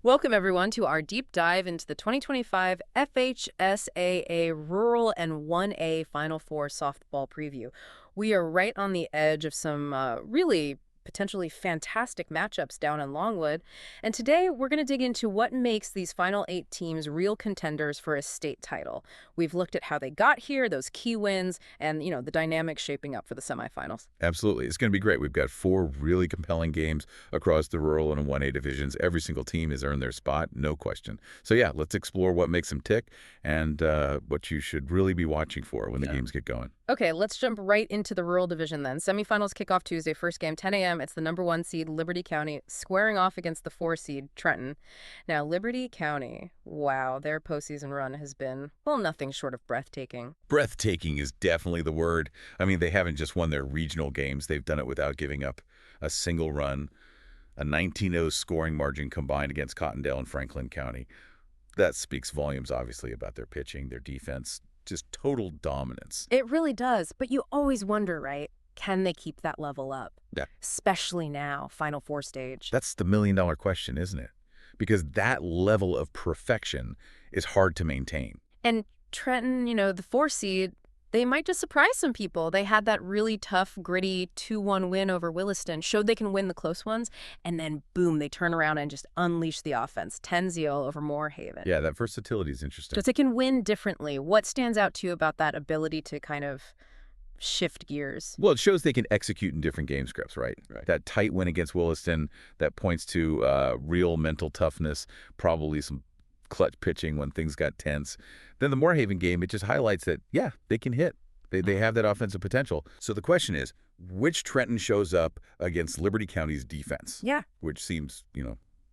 Welcome, everyone, to our deep dive into the 2025 FHSAA Rural and 1A Final Four softball preview. We are right on the edge of some really potentially fantastic matchups down in Longwood. And today we're going to dig into what makes these final 8 teams real contenders for a state title. We've looked at how they got here, those key wins, and, the dynamics shaping up for the semifinals. Absolutely. It's going to be great. We've got 4 really compelling games across the rural and 1A divisions. Every single team has earned their spot, no question. So, yeah, let's explore what makes them tick and what you should really be watching for when the games get going. Okay, let's jump right into the rural division then. Semifinals kick off Tuesday, first game, 10 a.m. It's the number 1 seed, Liberty County, squaring off against the 4 seed, Trenton. Now, Liberty County, wow, their postseason run has been, well, nothing short of breathtaking. Breathtaking is definitely the word. I mean, they haven't just won their regional games. They've done it without giving up a single run, a 19-0 scoring margin combined against Cottondale and Franklin County. That speaks volumes, obviously, about their pitching, their defense, just total dominance. It really does, but you always wonder, right? Can they keep that level up? Yeah. Especially now, Final Four stage. That's the million-dollar question, isn't it? Because that level of perfection is hard to maintain. And Trenton, the 4 seed, they might just surprise some people. They had that really tough, gritty 2-1 win over Williston, showed they can win the close ones, and then, boom, they turn around and just unleash the offense. 10-0 over Moorhaven. Yeah, that versatility is interesting. Because they can win differently. What stands out to you about that ability to kind of shift gears? Well, it shows they can execute in different game scripts, right? That tight win against Williston, that points to real mental toughness, probably some clutch pitching when things got tense. Then the Moorhaven game, it just highlights that, yeah, they can hit. They have that offensive potential. So the question is, which Trenton shows up against Liberty County's defense? Yeah. Which seems,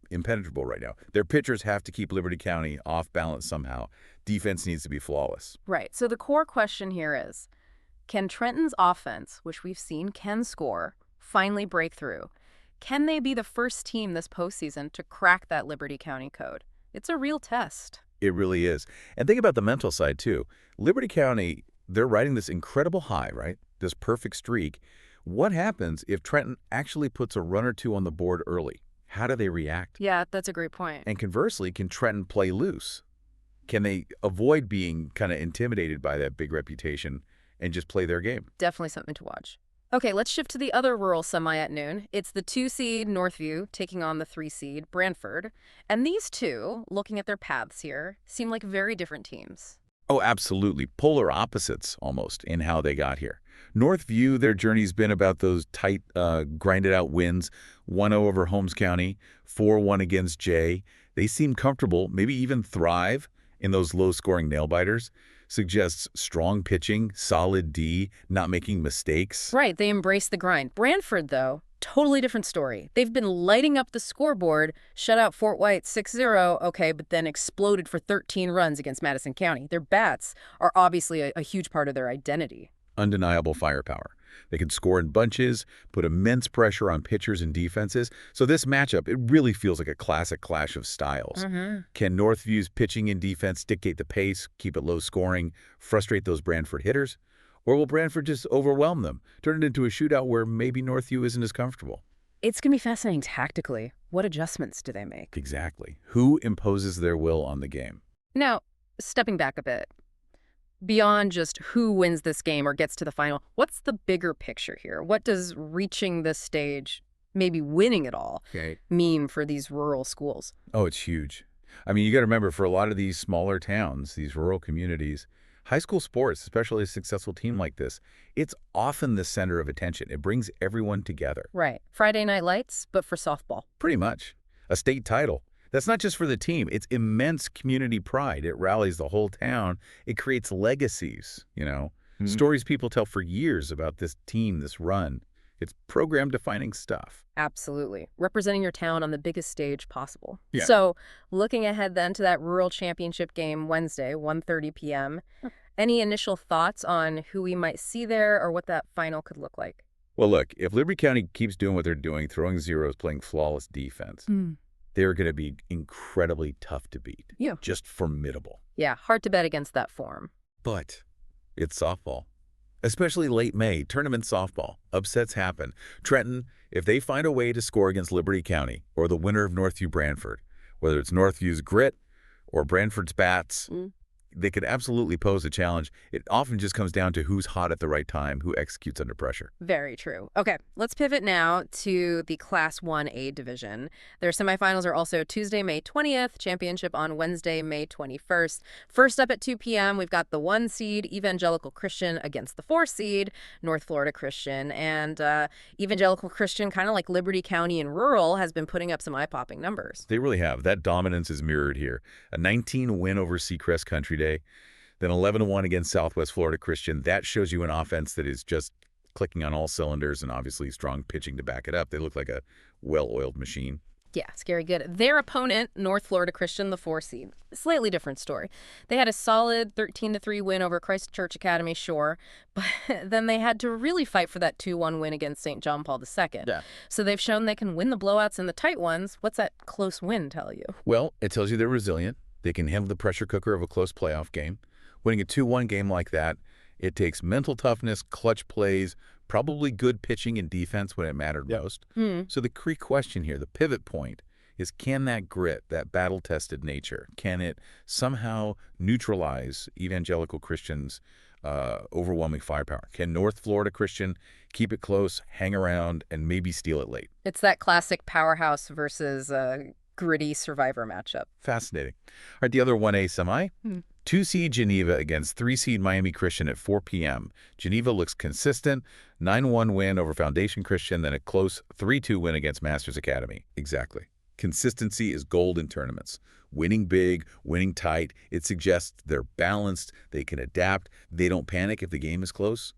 impenetrable right now. Their pitchers have to keep Liberty County off balance somehow. Defense needs to be flawless. Right. So the core question here is, can Trenton's offense, which we've seen can score, finally break through? Can they be the first team this postseason to crack that Liberty County code? It's a real test. It really is. And think about the mental side, too. Liberty County, they're riding this incredible high, right? This perfect streak. What happens if Trenton actually puts a run or two on the board early? How do they react? Yeah, that's a great point. And conversely, can Trenton play loose? Can they avoid being kind of intimidated by that big reputation and just play their game? Definitely something to watch. Okay, let's shift to the other rural semi at noon. It's the 2 seed Northview taking on the 3 seed Branford. And these two, looking at their paths here, seem like very different teams. Oh, absolutely. Polar opposites, almost, in how they got here. Northview, their journey's been about those tight, grinded-out wins, 1-0 over Holmes County, 4-1 against Jay. They seem comfortable, maybe even thrive in those low-scoring nail-biters. Suggests strong pitching, solid D, not making mistakes. Right, they embrace the grind. Branford, though, totally different story. They've been lighting up the scoreboard, shut out Fort White 6-0, okay, but then exploded for 13 runs against Madison County. Their bats are obviously a huge part of their identity. Undeniable firepower. They can score in bunches, put immense pressure on pitchers and defenses. So this matchup, it really feels like a classic clash of styles. Can Northview's pitching and defense dictate the pace, keep it low scoring, frustrate those Branford hitters? Or will Branford just overwhelm them, turn it into a shootout where maybe Northview isn't as comfortable? It's going to be fascinating tactically. What adjustments do they make? Exactly. Who imposes their will on the game? Now, stepping back a bit, beyond just who wins this game or gets to the final, what's the bigger picture here? What does reaching this stage, maybe winning it all, mean for these rural schools? Oh, it's huge. I mean, you got to remember, for a lot of these smaller towns, these rural communities, high school sports, especially a successful team like this, it's often the center of attention. It brings everyone together. Right. Friday Night Lights, but for softball. Pretty much. A state title. That's not just for the team. It's immense community pride. It rallies the whole town. It creates legacies, stories people tell for years about this team, this run. It's program-defining stuff. Absolutely. Representing your town on the biggest stage possible. Yeah. So looking ahead then to that rural championship game Wednesday, 1:30 p.m., any initial thoughts on who we might see there or what that final could look like? Well, look, if Liberty County keeps doing what they're doing, throwing zeros, playing flawless defense, they're going to be incredibly tough to beat. Yeah. Just formidable. Yeah, hard to bet against that form. But it's softball. Especially late May, tournament softball. Upsets happen. Trenton, if they find a way to score against Liberty County or the winner of Northview Branford, Whether it's Northview's grit or Branford's bats, they could absolutely pose a challenge. It often just comes down to who's hot at the right time, who executes under pressure. Very true. Okay, let's pivot now to the Class 1A division. Their semifinals are also Tuesday, May 20th, championship on Wednesday, May 21st. First up at 2 p.m., we've got the 1 seed, Evangelical Christian, against the 4 seed, North Florida Christian. And Evangelical Christian, kind of like Liberty County and rural, has been putting up some eye-popping numbers. They really have. That dominance is mirrored here. A 19-win over Seacrest Country Day, then 11-1 against Southwest Florida Christian. That shows you an offense that is just clicking on all cylinders and obviously strong pitching to back it up. They look like a well-oiled machine. Yeah, scary good. Their opponent, North Florida Christian, the 4 seed. Slightly different story. They had a solid 13-3 win over Christ Church Academy, sure, but then they had to really fight for that 2-1 win against St. John Paul II. Yeah. So they've shown they can win the blowouts and the tight ones. What's that close win tell you? Well, it tells you they're resilient. They can handle the pressure cooker of a close playoff game. Winning a 2-1 game like that, it takes mental toughness, clutch plays, probably good pitching and defense when it mattered most. So the key question here, the pivot point, is can that grit, that battle-tested nature, can it somehow neutralize Evangelical Christian's overwhelming firepower? Can North Florida Christian keep it close, hang around, and maybe steal it late? It's that classic powerhouse versus gritty survivor matchup. Fascinating. All right, the other 1A semi. 2 seed Geneva against 3 seed Miami Christian at 4 p.m. Geneva looks consistent, 9-1 win over Foundation Christian, then a close 3-2 win against Masters Academy. Exactly. Consistency is gold in tournaments. Winning big, winning tight. It suggests they're balanced, they can adapt, they don't panic if the game is close.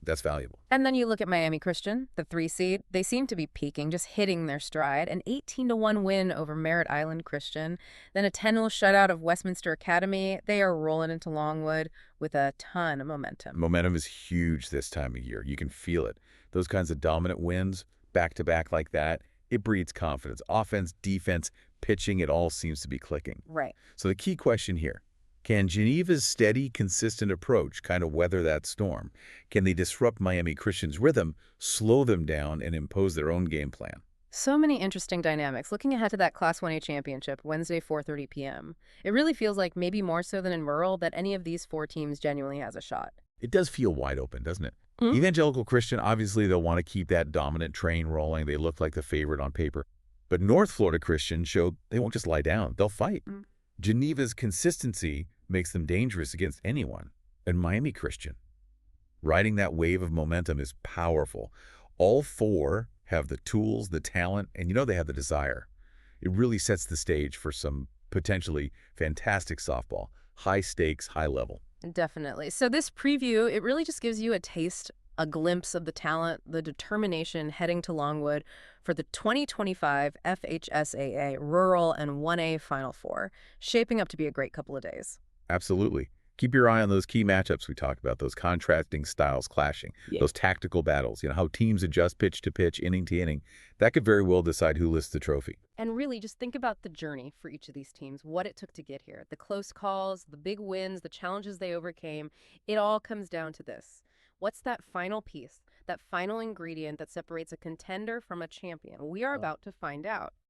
That's valuable. And then you look at Miami Christian, the 3 seed. They seem to be peaking, just hitting their stride. An 18-1 win over Merritt Island Christian. Then a 10-0 shutout of Westminster Academy. They are rolling into Longwood with a ton of momentum. Momentum is huge this time of year. You can feel it. Those kinds of dominant wins, back-to-back like that, it breeds confidence. Offense, defense, pitching, it all seems to be clicking. Right. So the key question here, can Geneva's steady, consistent approach kind of weather that storm? Can they disrupt Miami Christian's rhythm, slow them down, and impose their own game plan? So many interesting dynamics. Looking ahead to that Class 1A championship, Wednesday, 4:30 p.m., it really feels like, maybe more so than in rural, that any of these 4 teams genuinely has a shot. It does feel wide open, doesn't it? Evangelical Christian, obviously, they'll want to keep that dominant train rolling. They look like the favorite on paper. But North Florida Christian showed they won't just lie down. They'll fight. Geneva's consistency makes them dangerous against anyone. And Miami Christian, riding that wave of momentum is powerful. All 4 have the tools, the talent, and they have the desire. It really sets the stage for some potentially fantastic softball. High stakes, high level. Definitely. So this preview, it really just gives you a taste, a glimpse of the talent, the determination heading to Longwood for the 2025 FHSAA Rural and 1A Final Four, shaping up to be a great couple of days. Absolutely. Keep your eye on those key matchups we talked about, those contrasting styles clashing, those tactical battles, how teams adjust pitch to pitch, inning to inning. That could very well decide who lifts the trophy. And really, just think about the journey for each of these teams, what it took to get here, the close calls, the big wins, the challenges they overcame. It all comes down to this. What's that final piece, that final ingredient that separates a contender from a champion? We are about to find out.